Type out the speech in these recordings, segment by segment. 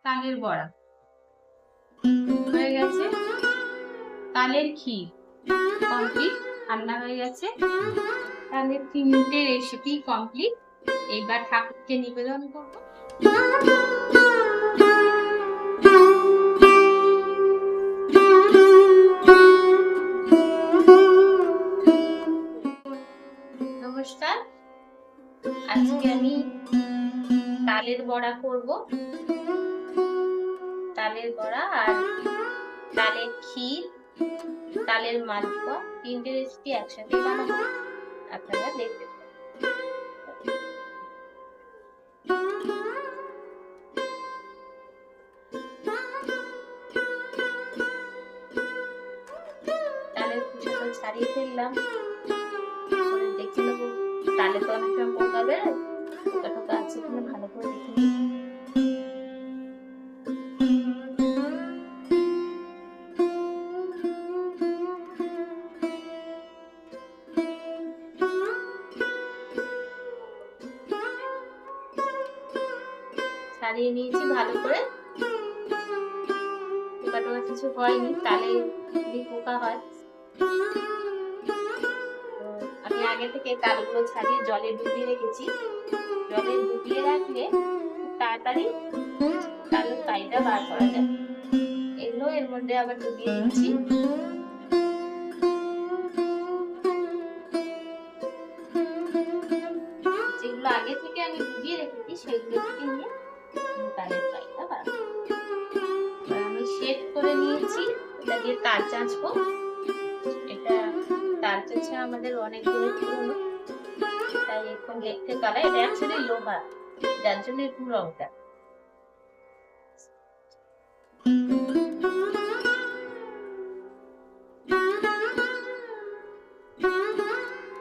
তালের বড়া হয়ে গেছে, তালের ক্ষীর কমপ্লিট, রান্না হয়ে গেছে। তাহলে 3টে রেসিপি কমপ্লিট। এইবার ঠাকুরকে নিবেদন করবো। নমস্কার, আজকে আমি তালের বড়া করব। তালের বড়া আর তালের ক্ষীর, তালের মালপোয়া, 3টে রেসিপি একসাথে বানাবো, আপনারা দেখতে পাবেন। তালের খোসাটা ছাড়িয়ে ফেললাম, দেখে নেবো তালে তো অনেক সময় পোকা বেরোয়, পোকা টোকা আছে কিনা ভালো করে দেখে নিই। ছাড়িয়ে নিয়েছি ভালো করে, পোকা টোকা কিছু হয়নি, তালে যদি পোকা হয়। আমি আগে থেকে তালগুলো ছাড়িয়ে জলে ডুবিয়ে রেখেছি। জলে ডুবিয়ে রাখলে খুব তাড়াতাড়ি তালের কাইটা বার করা যায়। এগুলো এর মধ্যে আবার ডুবিয়ে দিচ্ছি। যেগুলো আগে থেকে আমি ডুবিয়ে রেখেছি সেগুলো থেকে নিয়ে তালের কাইটা বার আমি সেট করে নিয়েছি। এটা দিয়ে তাল চাঁচবো। এটা তাল চাঁচা আমাদের অনেক দিনের পুরনো, তাই এখন দেখতে পারে। এটা অ্যাকচুয়ালি লোহা, যার জন্য একটু রংটা।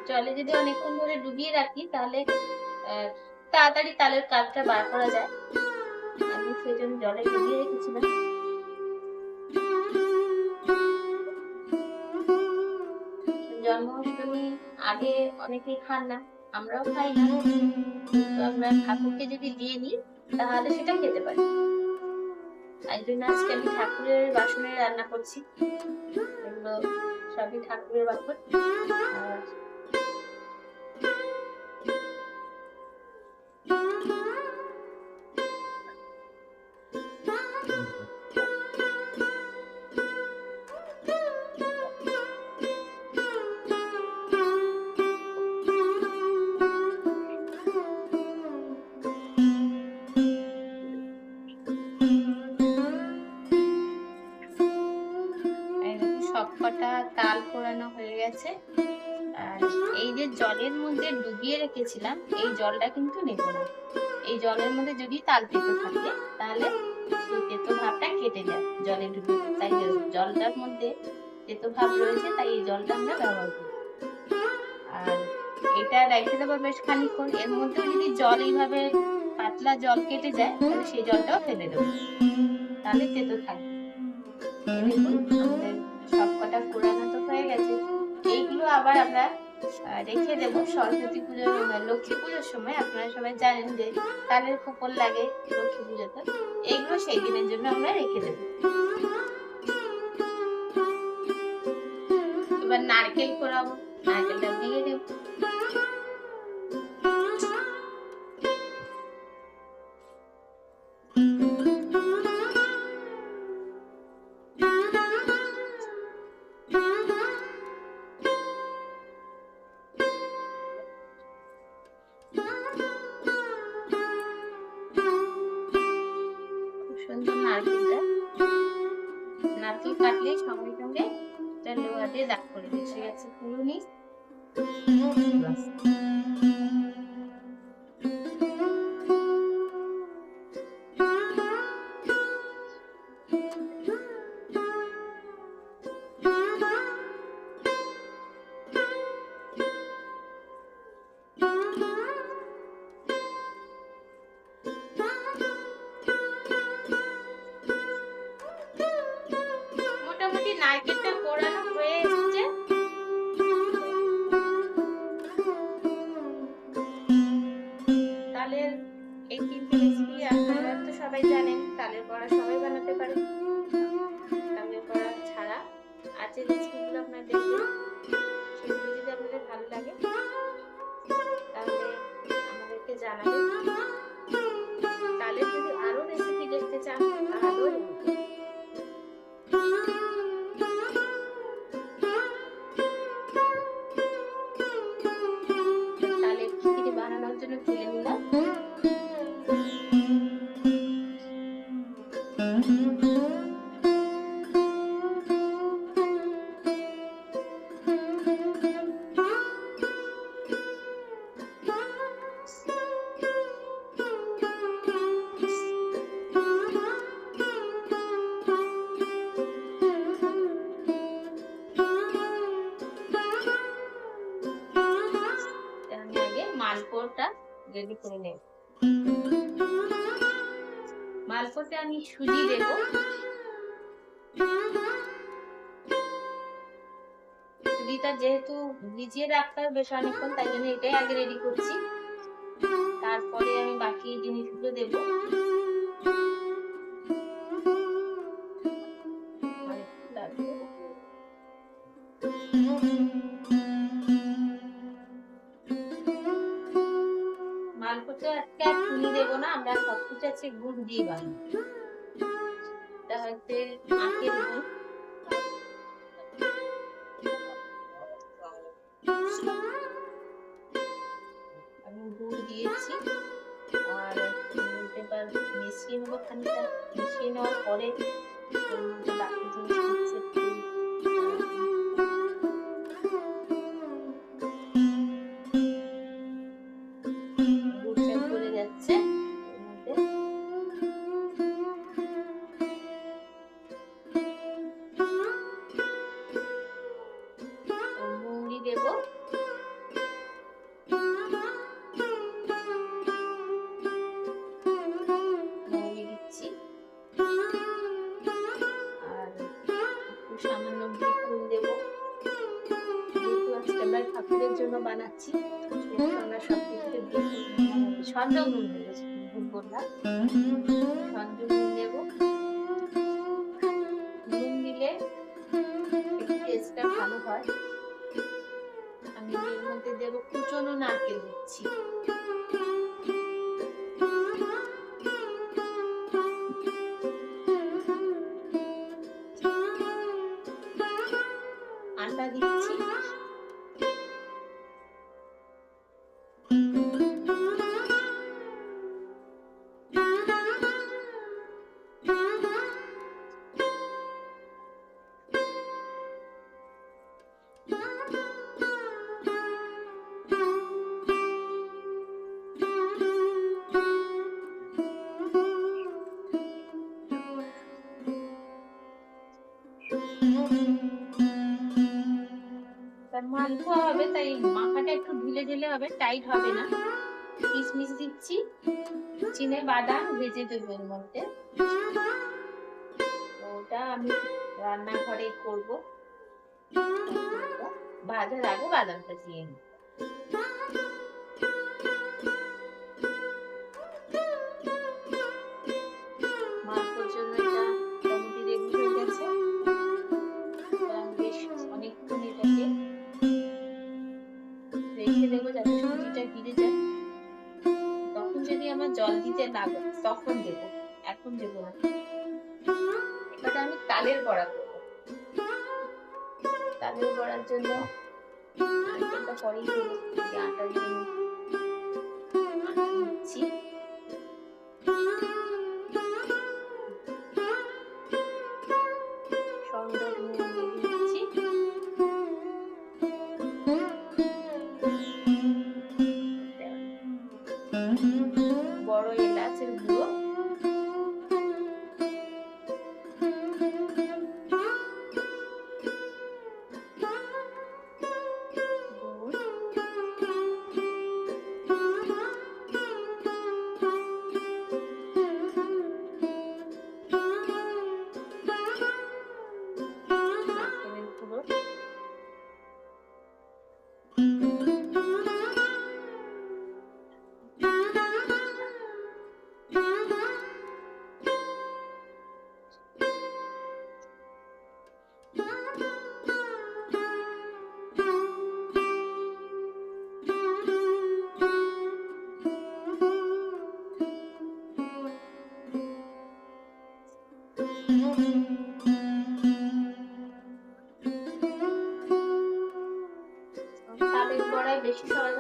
জলে যদি অনেকক্ষণ ধরে ডুবিয়ে রাখি তাহলে তাড়াতাড়ি তালের কাঠটা বার করা যায়। আমি সেই জন্য জলে ডুবিয়ে রেখেছিলাম। জন্মাষ্টমী আগে অনেকেই খান না, আমরাও খাই না, তো আমরা ঠাকুরকে যদি দিয়ে নিই তাহলে সেটা খেতে পারি। তাই জন্য আজকে আমি ঠাকুরের বাসনে রান্না করছি। এগুলো সবই ঠাকুরের বাসন। সবকটা তাল পোড়ানো হয়ে গেছে। আর এই যে জলের মধ্যে ডুবিয়ে রেখেছিলাম, এই জলটা কিন্তু নেব না। এই জলের মধ্যে যদি তাল তেতো থাকে তাহলে সেই তেতো ভাবটা কেটে যায় জলে ডুবিয়ে। তাই জলটার মধ্যে তেতো ভাব রয়েছে, তাই এই জলটা আমরা ব্যবহার করি। আর এটা রেখে দেবো বেশ খানিকক্ষণ। এর মধ্যে যদি জল এইভাবে পাতলা জল কেটে যায় তাহলে সেই জলটাও ফেলে দেবো, তাহলে তেতো থাকবে। দেখুন আমাদের সবকটা পোড়ানো তো হয়ে গেছে। এইগুলো আবার আমরা রেখে দেবো সরস্বতী পুজো, লক্ষ্মী পুজোর সময়। আপনারা সবাই জানেন যে তালের খোপল লাগে লক্ষ্মী পুজোতে, এইগুলো সেই দিনের জন্য আমরা রেখে দেবো। এবার নারকেল কোড়াবো, নারকেলটা দিয়ে দেবো। নারকেল কাটলে সঙ্গে সঙ্গে লোহা দিয়ে দাগ করে দিচ্ছে গেছে পুরুনি। মোটামুটি নারকেলটা পোড়ানো হয়ে এসেছে। তালের বড়া সবাই বানাতে পারে। তালের বড়া ছাড়া আর যে রেসিপিগুলো আপনারা দেখবেন সেগুলো যদি আপনাদের ভালো লাগে তাহলে আমাদেরকে জানাবেন। তালের যদি আরো রেসিপি দেখতে চান তাহলেও তালের খিচুড়ি বানানোর জন্য তুলে নিলাম। মালপোয়াটা রেডি করে নেব। মালপোয়াতে আমি সুজি দেব। সুজিটা যেহেতু ভিজিয়ে রাখতে হবে বেশ অনেকক্ষণ, তাই জন্য এটাই আগে রেডি করছি, তারপরে আমি বাকি জিনিসগুলো দেব। মালপোয়াতে আজকে আর চিনি দেবো না, আমরা সবকিছু আছে গুড় দিয়ে বানাবো। এটা হচ্ছে আখের গুড়। আমি গুড় দিয়েছি আর এবার মিশিয়ে নেবো খানিকটা। মিশিয়ে নেওয়ার পরে বাকি জিনিস গুড়টা পড়ে যাচ্ছে মুড়ি দেবো। সামান্য ফুল দেব, যেহেতু আজকে আমরা ঠাকুরের জন্য বানাচ্ছি আমরা সবকিছুতে সন্দেহ নুন দেবো, ভুল বললাম, সন্দেহ নুন দেবো। নুন দিলে টেস্টটা ভালো হয়। আমি এর মধ্যে দেবো কুচনো নারকেল দিচ্ছি। আটা দিচ্ছি। মালপোয়া হবে তাই মাখাটা একটু ঢিলে ঢিলে হবে, টাইট হবে না। কিশমিশ দিচ্ছি, চিনে বাদাম ভেজে দেবো এর মধ্যে। ওটা আমি রান্নাঘরে করব, ভাজার আগে বাদামটা দিয়ে নিই। মালপোয়ার জন্য এটা মোটামুটি রেডি হয়ে গেছে। বেশ অনেকক্ষণ এটাকে রেখে দেবো যাতে সুজিটা ভিজে যায়। তখন যদি আমার জল দিতে লাগে তখন দেবো, এখন দেবো না। এবার আমি তালের বড়া করবো। তালের বড়ার জন্য নারকেলটা পরেই দেবো, আটার জন্য আটা দিচ্ছি। সন্দেহ নুন দিয়ে দিচ্ছি। বড় এলাচের গুঁড়ো,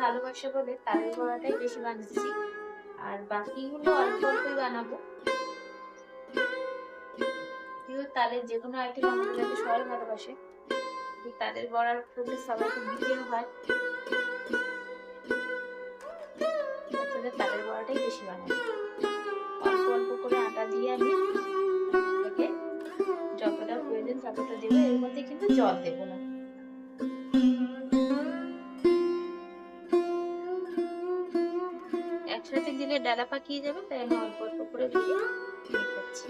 ভালোবাসে বলে তালের বড়াটাই বেশি বানাচ্ছি, আর বাকিগুলো অল্প অল্পই বানাবো। কিন্তু তালের যে কোনো আইটেম আমাদের বাড়িতে সবাই ভালোবাসে, তালের বড়ার করলে সবাইকে দিতেও হয়, আসলে তালের বড়াটাই বেশি বানাবো। অল্প অল্প করে আটা দিয়ে আমি এটাকে যতটা প্রয়োজন ততটা দেবো, এর মধ্যে কিন্তু জল দেবো না। একসাথে দিলে ডালা পাকিয়ে যাবে, তাই আমি অল্প অল্প করে দিয়ে মেখেছি।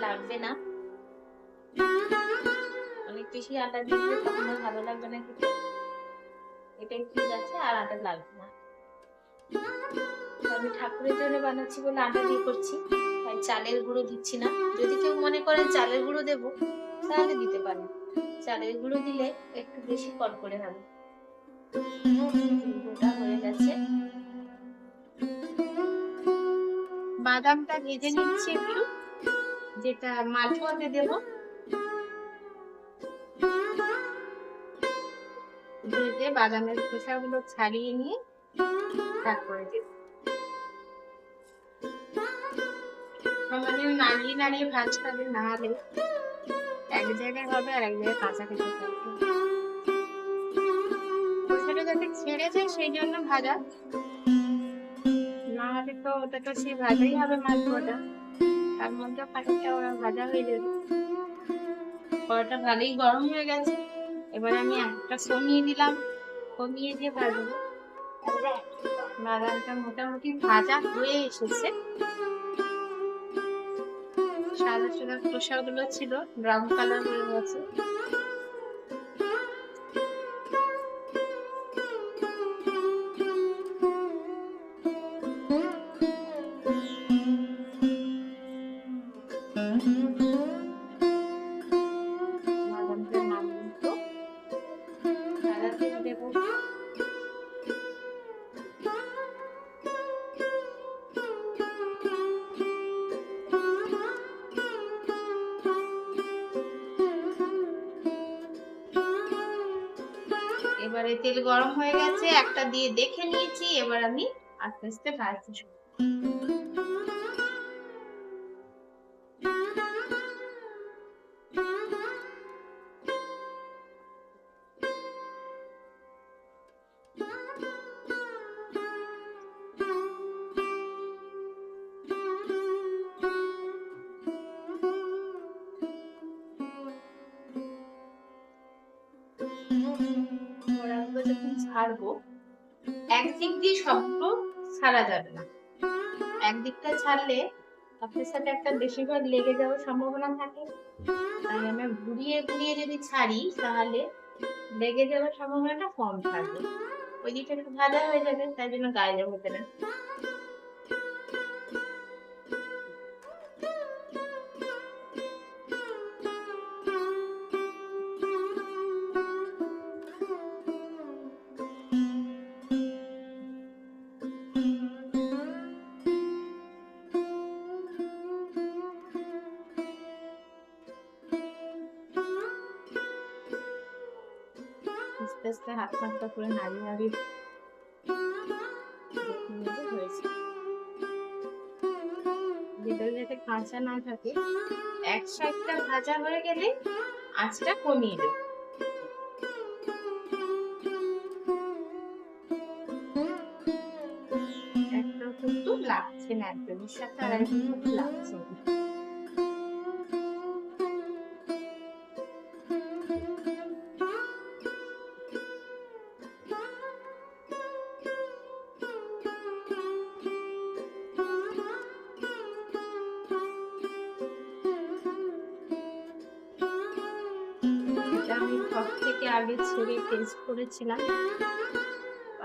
লাগবে না, অনেক বেশি আটা দিলে তখন আর ভালো লাগবে না খেতে, এটাই ঠিক আছে, আর আটা লাগবে না। আমি ঠাকুরের জন্য বানাচ্ছি বলে আটা দিয়ে করছি, তাই চালের গুঁড়ো দিচ্ছি না। যদি কেউ মনে করেন চালের গুঁড়ো দেবো তাহলে দিতে পারেন, চালের গুঁড়ো দিলে একটু বেশি কড়কড়ে হবে। গুঁড়োটা হয়ে গেছে, বাদামটা ভেজে নিচ্ছি একটু, যেটা মালপোয়াতে দেবো। ভেজে বাদামের খোসাগুলো ছাড়িয়ে নিয়ে তারপরে দেব। আমাদের নাড়িয়ে নাড়িয়ে ভাজতে হবে, না হলে এক জায়গায় হবে আর এক জায়গায় কাঁচা খেতে থাকবে। খোসাটা যাতে ছেড়ে যায় সেই জন্য ভাজা, না হলে তো ওটা তো সেই ভাজাই হবে মালপোয়াটা, তার মধ্যে পানিটা ওরা ভাজা হয়ে যাবে। কড়াটা ভালোই গরম হয়ে গেছে, এবার আমি একটা কমিয়ে দিলাম, কমিয়ে দিয়ে ভাজবো। বাদামটা মোটামুটি ভাজা হয়ে এসেছে, সাদা সাদা খোসাগুলো ছিল ব্রাউন কালার হয়ে গেছে। বাদামটা নামিয়ে তো সাদা তেল দেবো, এবারে তেল গরম হয়ে গেছে, একটা দিয়ে দেখে নিয়েছি, এবার আমি আস্তে আস্তে ভাজতে শুরু। বড়াগুলো যখন ছাড়বো, একদিক দিয়ে সবগুলো ছাড়া যাবে না, একদিকটা ছাড়লে আপনার সাথে একটা বেশিরভাগ লেগে যাওয়ার সম্ভাবনা থাকে, তাই আমি ঘুরিয়ে ঘুরিয়ে যদি ছাড়ি তাহলে লেগে যাওয়ার সম্ভাবনাটা কম থাকবে, ওই দিকটা একটু ভাজা হয়ে যাবে, তাই জন্য গায়ে যাবে না। আস্তে আস্তে হাত পাতটা করে নাড়িয়ে নাড়িয়ে হয়েছে, ভিতরে যাতে কাঁচা না থাকে। এক সাইডটা ভাজা হয়ে গেলে আঁচটা কমিয়ে দেব। একটাও কিন্তু লাগছে না, একদমই সাথে আর একদম লাগছে না। আগে ছেড়ে টেস্ট করেছিলাম।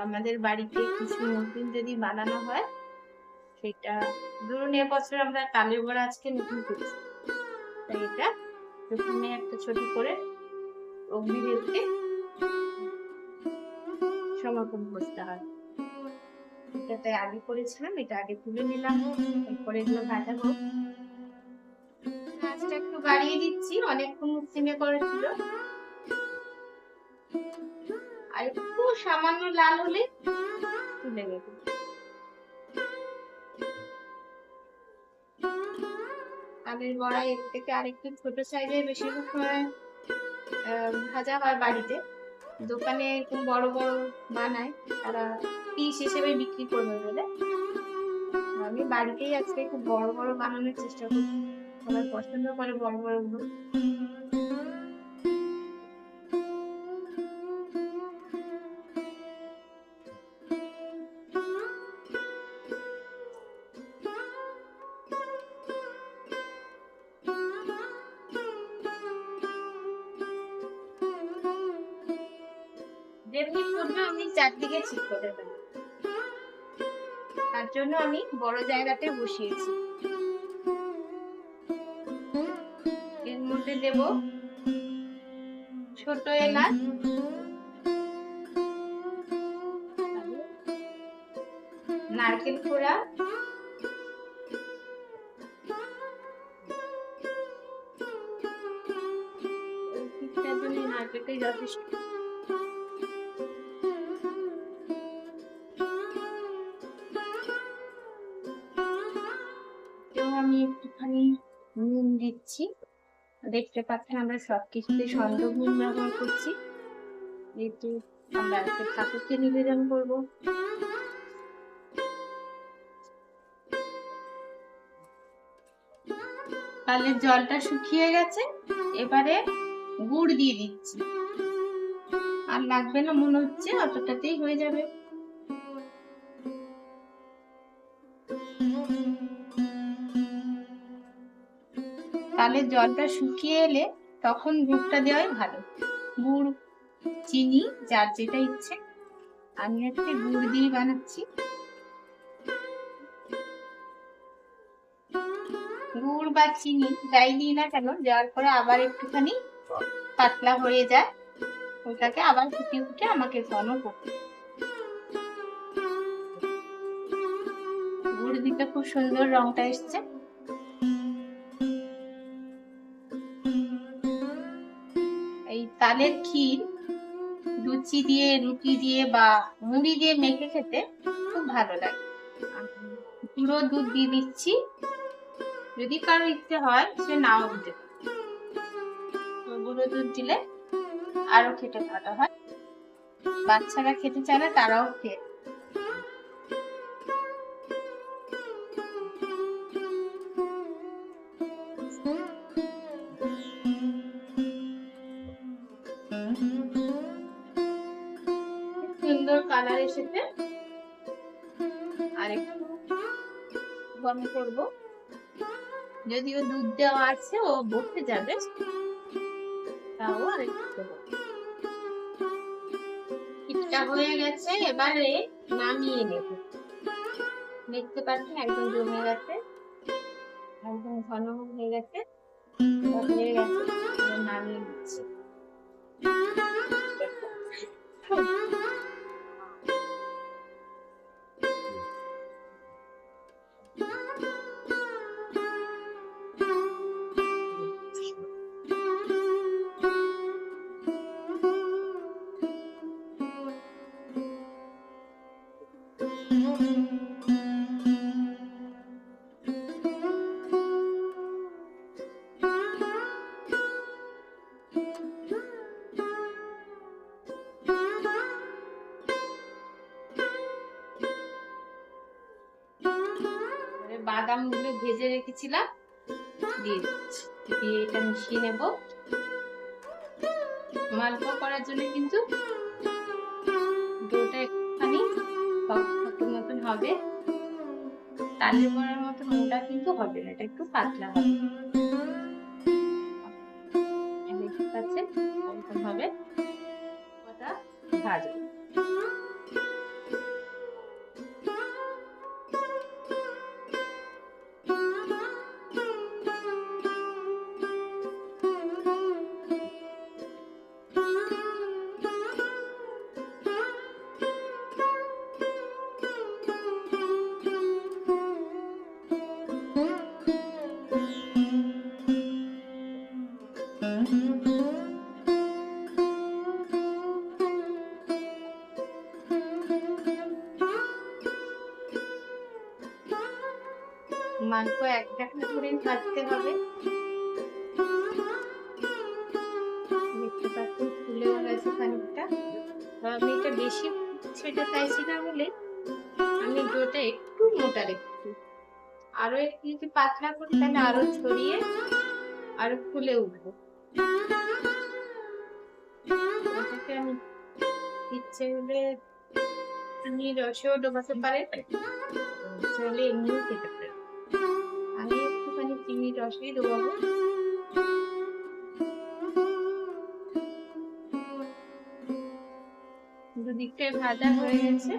আমাদের বাড়িতে কিছু নতুন যদি বানানো হয় সেটা, ধরুন এবছর আমরা তালের বড়া আজকে নতুন করেছি, তাই এটা প্রথমে একটা ছোট করে অগ্নি দেবকে সমর্পণ করতে হয়। এটা তাই আগে করেছিলাম, এটা আগে তুলে নিলাম, এরপরে এগুলো ভাজা হোক। আঁচটা একটু বাড়িয়ে দিচ্ছি, অনেকক্ষণ সিমে করেছিল। আর একটু সামান্য লাল হলে তুলে নেব। তালের বড়া এর থেকে আরেকটু ছোট সাইজে বেশিরভাগ সময় ভাজা হয় বাড়িতে। দোকানে একটু বড় বড় বানায়, তারা পিস হিসেবে বিক্রি করবে বলে। আমি বাড়িতেই আজকে একটু বড় বড় বানানোর চেষ্টা করি, সবাই পছন্দ করে বড় বড় গুলো। যেমনি করবে আমি চারদিকে ঠিক করে দেবো, তার জন্য আমি বড় জায়গাতে বসিয়েছি। এর মধ্যে দেব ছোট এলাচ, নারকেল কোড়া, নারকেলটাই যথেষ্ট। আমি একটুখানি নুন দিচ্ছি, দেখতে পাচ্ছেন আমরা সবকিছুতে সন্দেহ নুন ব্যবহার করছি, যেহেতু আমরা আজকে ঠাকুরকে নিবেদন করব। তালের জলটা শুকিয়ে গেছে, এবারে গুড় দিয়ে দিচ্ছি। আর লাগবে না মনে হচ্ছে, অতটাতেই হয়ে যাবে। তালের জলটা শুকিয়ে এলে তখন গুড়টা দেওয়াই ভালো। গুড়, চিনি যার যেটা ইচ্ছে। আমি আজকে গুড় দিয়ে বানাচ্ছি। গুড় বা চিনি যাই দিই না কেন, দেওয়ার পরে আবার একটুখানি পাতলা হয়ে যায়, ওটাকে আবার ফুটে ফুটে আমাকে ঘন করতে। গুড় দিতে খুব সুন্দর রংটা এসছে। এই তালের ক্ষীর লুচি দিয়ে, রুটি দিয়ে বা মুড়ি দিয়ে মেখে খেতে খুব ভালো লাগে। গুঁড়ো দুধ দিয়ে দিচ্ছি, যদি কারো ইচ্ছে হয় সে নাও দিতে পারে। গুঁড়ো দুধ দিলে আরো খেতে ভালো হয়, বাচ্চারা খেতে চাইলে তারাও খেয়ে। সুন্দর কালার এসেছে, আর একটু গরম করব, যদিও দুধ দেওয়া আছে ও বসে যাবে, তাও আর একটু দেবো। এটা হয়ে গেছে, এবারে নামিয়ে নেব। দেখতে পাচ্ছেন একদম জমে গেছে, একদম ঘন হয়ে গেছে, হয়ে গেছে। নামিয়ে নিচ্ছি। বাদাম গুলো ভেজে রেখেছিলাম, দিয়ে দিচ্ছি, দিয়ে এটা মিশিয়ে নেব। মালপোয়া করার জন্য কিন্তু ডোটা একটুখানি শক্ত মতন হবে, তালের বড়ার মতন মোটা কিন্তু হবে না, এটা একটু পাতলা হবে। দেখতে পাচ্ছেন এরকম হবে। ভাজবো। মালপোয়া এক ঢাকনা করে ভাজতে হবে। দেখতে পাচ্ছেন ফুলেও গেছে খানিকটা। আমি এটা বেশি সেটা চাইছি না বলে আমি ডোটা একটু মোটা রেখেছি। আরো একটু যদি পাতলা করি তাহলে আরো ছড়িয়ে আরো ফুলে উঠবে। এটাকে আমি ইচ্ছে হলে চিনি রসেও ডোবাতে পারে, চলে এমনিও খেতে পারে। আমি একটুখানি চিনি রসেই ডোবাবো। দুদিকটাই ভাজা হয়ে গেছে।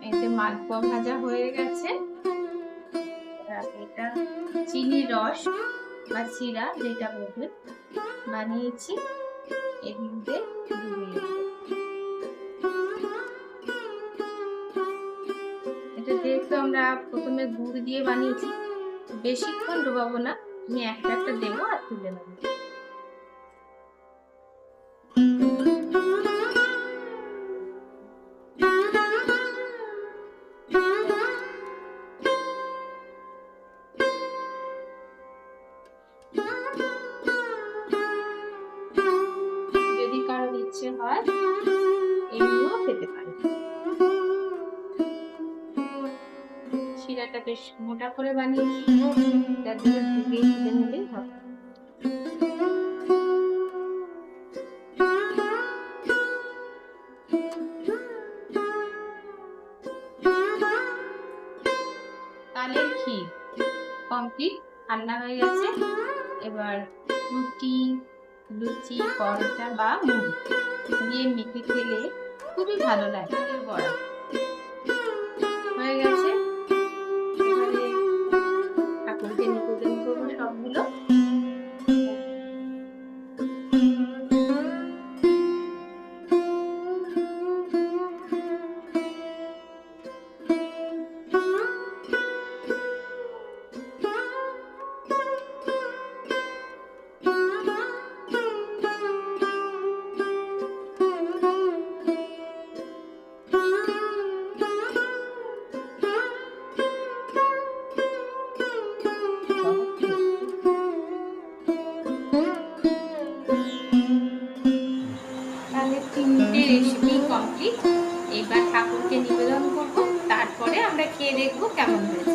এতে মালপোয়া ভাজা হয়ে গেছে। এটা চিনি রস বা চিরা যেটা বলবে বানিয়েছি, এর মধ্যে ডুবিয়ে দেব। এটা যেহেতু আমরা প্রথমে গুড় দিয়ে বানিয়েছি, বেশিক্ষণ ডোবাবো না, আমি একটা একটা দেবো আর তুলে নেবো। যদি কারোর ইচ্ছে হয় এমনিও খেতে পারে। শিরাটা বেশ মোটা করে বানিয়েছি, তার জন্য ডুবিয়ে তুলে নিলেই হবে। তালের ক্ষীর কমপ্লিট, রান্না হয়ে গেছে। এবার রুটি, লুচি, পরোটা বা মুড়ি দিয়ে মেখে খেলে খুবই ভালো লাগে। বড়া হয়ে গেছে। এবারে ঠাকুরকে নিবেদন করবো সবগুলো। Recipe complete. এবার ঠাকুরকে নিবেদন করব, তারপরে আমরা খেয়ে দেখবো কেমন হয়েছে।